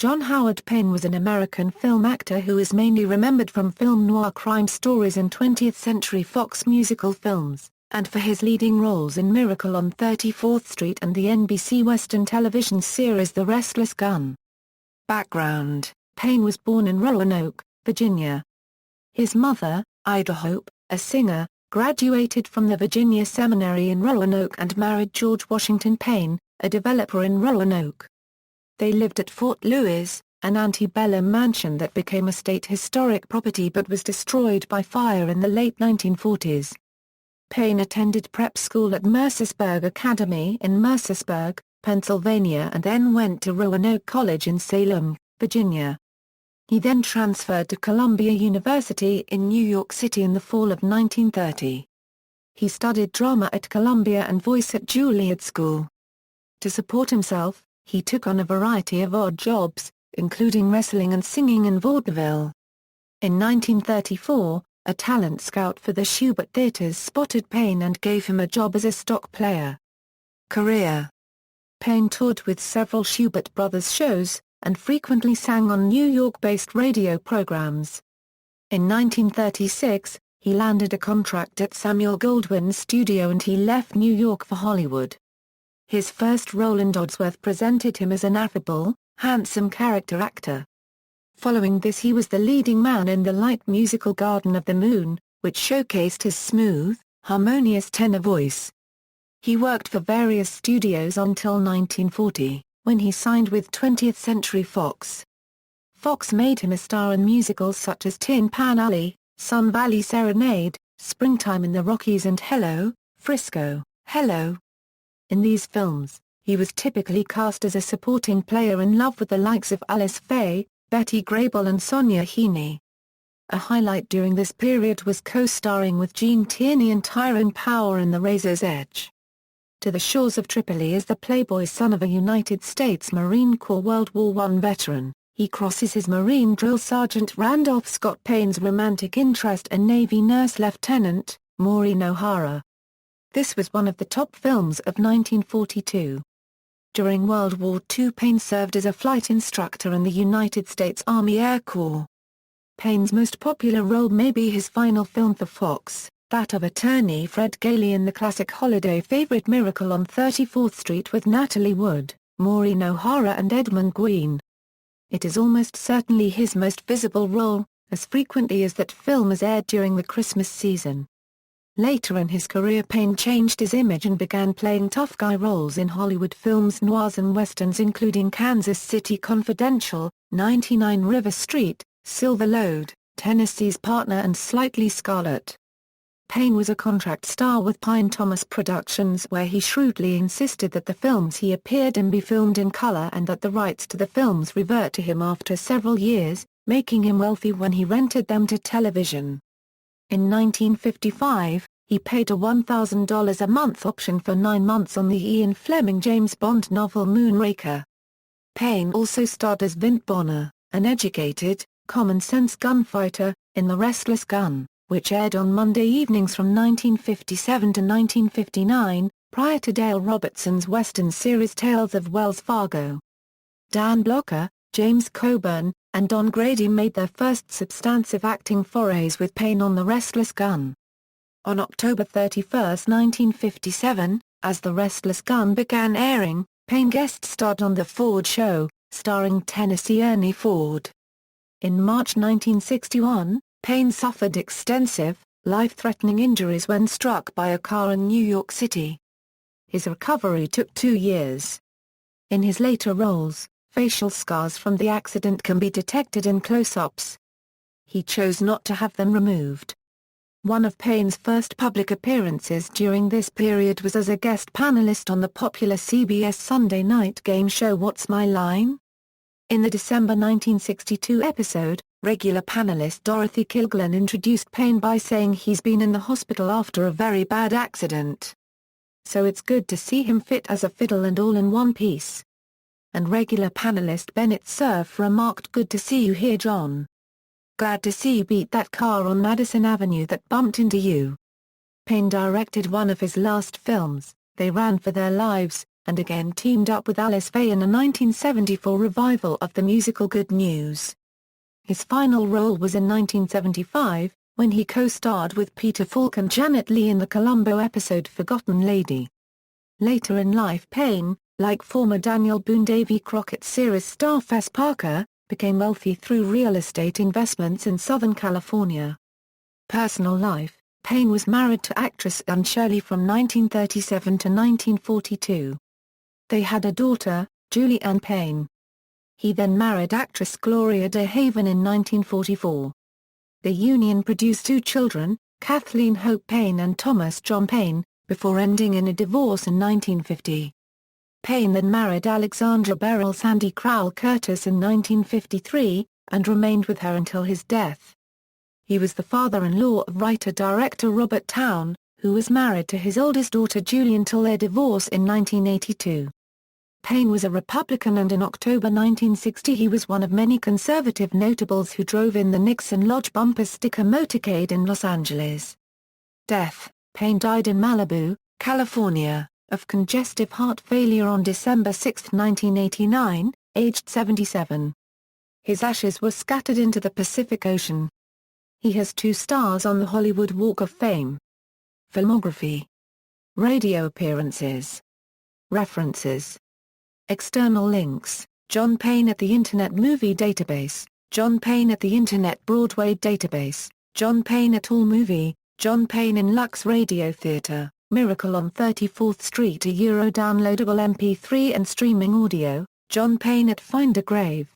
John Howard Payne was an American film actor who is mainly remembered from film noir crime stories in 20th-century Fox musical films, and for his leading roles in Miracle on 34th Street and the NBC Western television series The Restless Gun. Background: Payne was born in Roanoke, Virginia. His mother, Ida Hope, a singer, graduated from the Virginia Seminary in Roanoke and married George Washington Payne, a developer in Roanoke. They lived at Fort Lewis, an antebellum mansion that became a state historic property but was destroyed by fire in the late 1940s. Payne attended prep school at Mercersburg Academy in Mercersburg, Pennsylvania and then went to Roanoke College in Salem, Virginia. He then transferred to Columbia University in New York City in the fall of 1930. He studied drama at Columbia and voice at Juilliard School. To support himself, he took on a variety of odd jobs, including wrestling and singing in vaudeville. In 1934, a talent scout for the Shubert Theaters spotted Payne and gave him a job as a stock player. Career: Payne toured with several Shubert Brothers shows, and frequently sang on New York-based radio programs. In 1936, he landed a contract at Samuel Goldwyn's studio and he left New York for Hollywood. His first role in Dodsworth presented him as an affable, handsome character actor. Following this he was the leading man in the light musical Garden of the Moon, which showcased his smooth, harmonious tenor voice. He worked for various studios until 1940, when he signed with 20th Century Fox. Fox made him a star in musicals such as Tin Pan Alley, Sun Valley Serenade, Springtime in the Rockies and Hello, Frisco, Hello. In these films, he was typically cast as a supporting player in love with the likes of Alice Faye, Betty Grable and Sonia Heaney. A highlight during this period was co-starring with Gene Tierney and Tyrone Power in The Razor's Edge. To the Shores of Tripoli is the playboy son of a United States Marine Corps World War I veteran. He crosses his Marine drill sergeant Randolph Scott Payne's romantic interest and Navy nurse Lieutenant, Maureen O'Hara. This was one of the top films of 1942. During World War II Payne served as a flight instructor in the United States Army Air Corps. Payne's most popular role may be his final film for Fox, that of attorney Fred Gailey in the classic holiday favorite Miracle on 34th Street with Natalie Wood, Maureen O'Hara and Edmund Gwyn. It is almost certainly his most visible role, as frequently as that film is aired during the Christmas season. Later in his career Payne changed his image and began playing tough guy roles in Hollywood films noirs and westerns including Kansas City Confidential, 99 River Street, Silver Lode, Tennessee's Partner and Slightly Scarlet. Payne was a contract star with Pine Thomas Productions where he shrewdly insisted that the films he appeared in be filmed in color and that the rights to the films revert to him after several years, making him wealthy when he rented them to television. In 1955, he paid a $1,000 a month option for 9 months on the Ian Fleming James Bond novel Moonraker. Payne also starred as Vint Bonner, an educated, common-sense gunfighter, in The Restless Gun, which aired on Monday evenings from 1957 to 1959, prior to Dale Robertson's Western series Tales of Wells Fargo. Dan Blocker, James Coburn, and Don Grady made their first substantive acting forays with Payne on The Restless Gun. On October 31, 1957, as The Restless Gun began airing, Payne guest starred on The Ford Show, starring Tennessee Ernie Ford. In March 1961, Payne suffered extensive, life-threatening injuries when struck by a car in New York City. His recovery took 2 years. In his later roles, facial scars from the accident can be detected in close-ups. He chose not to have them removed. One of Payne's first public appearances during this period was as a guest panelist on the popular CBS Sunday night game show What's My Line? In the December 1962 episode, regular panelist Dorothy Kilgallen introduced Payne by saying he's been in the hospital after a very bad accident. So it's good to see him fit as a fiddle and all in one piece. And regular panelist Bennett Cerf remarked, "Good to see you here, John. Glad to see you beat that car on Madison Avenue that bumped into you." Payne directed one of his last films, They Ran for Their Lives, and again teamed up with Alice Faye in a 1974 revival of the musical Good News. His final role was in 1975, when he co-starred with Peter Falk and Janet Leigh in the Columbo episode Forgotten Lady. Later in life Payne, like former Daniel Boone Davy Crockett series star Fess Parker, became wealthy through real estate investments in Southern California. Personal life: Payne was married to actress Anne Shirley from 1937 to 1942. They had a daughter, Julie Ann Payne. He then married actress Gloria de Haven in 1944. The union produced 2 children, Kathleen Hope Payne and Thomas John Payne, before ending in a divorce in 1950. Payne then married Alexandra Beryl Sandy Crowell Curtis in 1953, and remained with her until his death. He was the father-in-law of writer-director Robert Towne, who was married to his oldest daughter Julie until their divorce in 1982. Payne was a Republican, and in October 1960 he was one of many conservative notables who drove in the Nixon Lodge bumper sticker motorcade in Los Angeles. Death: Payne died in Malibu, California, of congestive heart failure on December 6, 1989, aged 77. His ashes were scattered into the Pacific Ocean. He has 2 stars on the Hollywood Walk of Fame. Filmography. Radio appearances. References. External links: John Payne at the Internet Movie Database, John Payne at the Internet Broadway Database, John Payne at AllMovie, John Payne in Lux Radio Theatre, Miracle on 34th Street, a Euro downloadable MP3 and streaming audio, John Payne at Find a Grave.